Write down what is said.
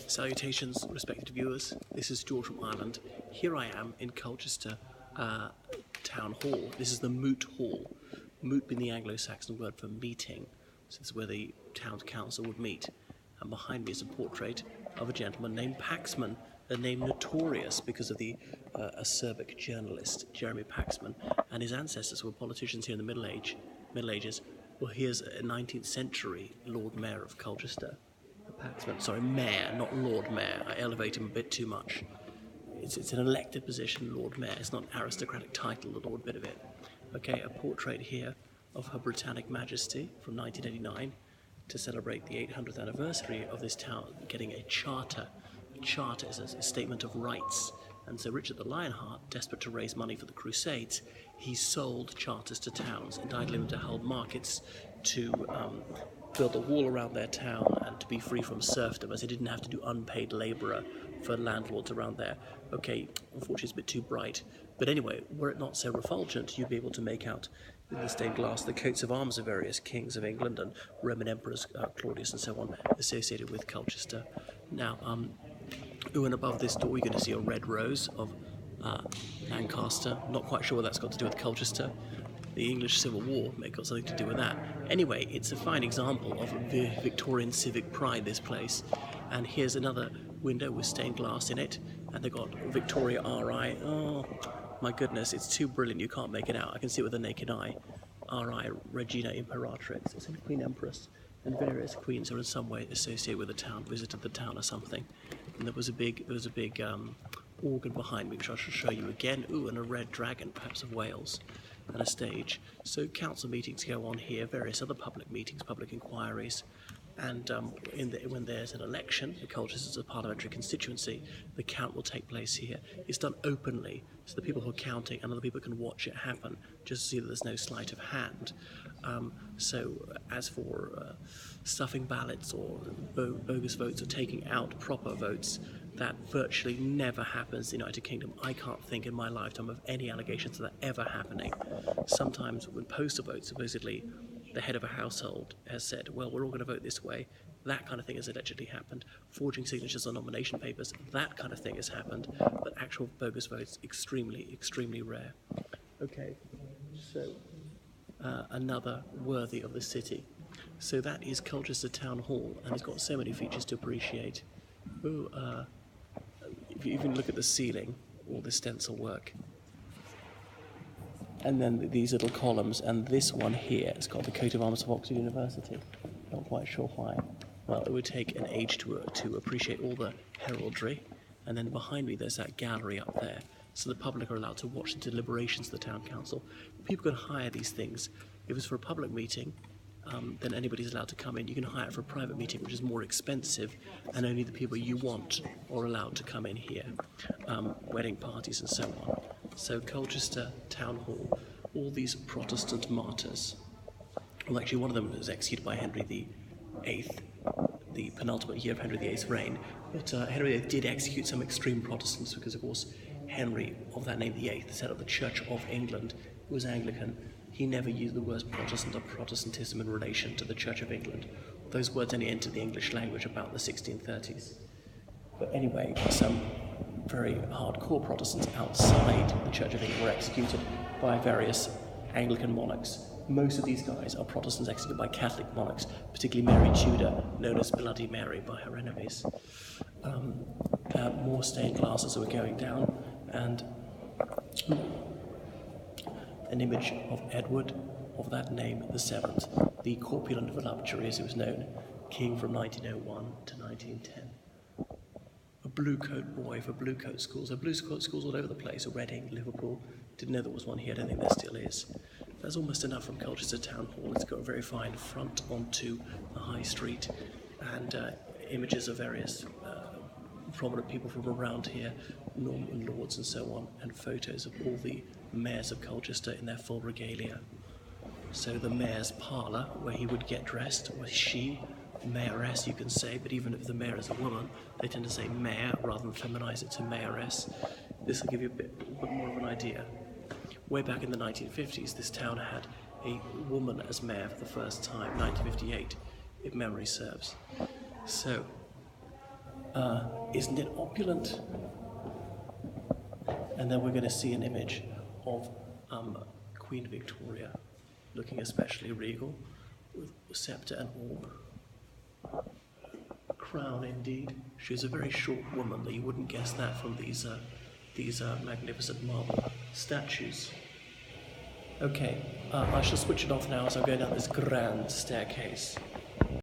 Salutations, respected viewers. This is George from Ireland. Here I am in Colchester Town Hall. This is the Moot Hall. Moot being the Anglo-Saxon word for meeting. So this is where the town council would meet. And behind me is a portrait of a gentleman named Paxman, a name notorious because of the acerbic journalist Jeremy Paxman, and his ancestors were politicians here in the Middle Ages. Well, here's a 19th century Lord Mayor of Colchester. Paxman, sorry, Mayor, not Lord Mayor. I elevate him a bit too much. It's an elected position, Lord Mayor. It's not an aristocratic title, the Lord bit of it. Okay, a portrait here of Her Britannic Majesty from 1989 to celebrate the 800th anniversary of this town getting a charter. A charter is a statement of rights. And so Richard the Lionheart, desperate to raise money for the Crusades, he sold charters to towns, entitling them to hold markets, to build a wall around their town, and to be free from serfdom, as they didn't have to do unpaid labourer for landlords around there. Okay, unfortunately it's a bit too bright. But anyway, were it not so refulgent, you'd be able to make out in the stained glass the coats of arms of various kings of England and Roman emperors, Claudius and so on, associated with Colchester. Now, and above this door you're going to see a red rose of Lancaster. Not quite sure what that's got to do with Colchester. The English Civil War may have got something to do with that. Anyway, it's a fine example of Victorian civic pride, this place. And here's another window with stained glass in it, and they've got Victoria RI. Oh, my goodness, it's too brilliant, you can't make it out. I can see it with the naked eye. RI, Regina Imperatrix. It's a Queen Empress, and various queens are in some way associated with the town, visited the town or something. And there was a big organ behind me, which I shall show you again. Ooh, and a red dragon, perhaps of Wales, and a stage. So council meetings go on here, various other public meetings, public inquiries, and when there's an election, the Colchester is a parliamentary constituency, the count will take place here. It's done openly, so the people who are counting and other people can watch it happen, just to see that there's no sleight of hand. So as for stuffing ballots or bogus votes or taking out proper votes, that virtually never happens in the United Kingdom. I can't think in my lifetime of any allegations of that ever happening. Sometimes when postal votes, supposedly the head of a household has said, well, we're all going to vote this way, that kind of thing has allegedly happened. Forging signatures on nomination papers, that kind of thing has happened. But actual bogus votes, extremely, extremely rare. Okay, so another worthy of the city. So that is Colchester Town Hall, and it's got so many features to appreciate. Ooh, if you even look at the ceiling, all the stencil work. And then these little columns, and this one here has got the coat of arms of Oxford University. Not quite sure why. Well, it would take an age to appreciate all the heraldry. And then behind me there's that gallery up there. So the public are allowed to watch the deliberations of the town council. People can hire these things. If it's for a public meeting, then anybody's allowed to come in. You can hire it for a private meeting, which is more expensive, and only the people you want are allowed to come in here. Wedding parties and so on. So Colchester Town Hall, all these Protestant martyrs. Well, actually one of them was executed by Henry VIII, the penultimate year of Henry VIII's reign. But Henry VIII did execute some extreme Protestants because, of course, Henry, of that name VIII, set up the Church of England, who was Anglican. He never used the words Protestant or Protestantism in relation to the Church of England. Those words only entered the English language about the 1630s. But anyway, some very hardcore Protestants outside the Church of England were executed by various Anglican monarchs. Most of these guys are Protestants executed by Catholic monarchs, particularly Mary Tudor, known as Bloody Mary by her enemies. More stained glasses were going down, and an image of Edward, of that name, the Seventh, the corpulent voluptuary, as he was known, king from 1901 to 1910. A blue coat boy for blue coat schools. There are blue coat schools all over the place, Reading, Liverpool. Didn't know there was one here, I don't think there still is. That's almost enough from Colchester Town Hall. It's got a very fine front onto the high street, and images of various prominent people from around here, Norman lords and so on, and photos of all the mayors of Colchester in their full regalia. So the mayor's parlour, where he would get dressed, or she, mayoress you can say, but even if the mayor is a woman, they tend to say mayor rather than feminise it to mayoress. This will give you a bit more of an idea. Way back in the 1950s, this town had a woman as mayor for the first time, 1958, if memory serves. So, Isn't it opulent? And then we're going to see an image of Queen Victoria, looking especially regal, with sceptre and orb. Crown indeed. She's a very short woman, though you wouldn't guess that from these magnificent marble statues. Okay, I shall switch it off now as I go down this grand staircase.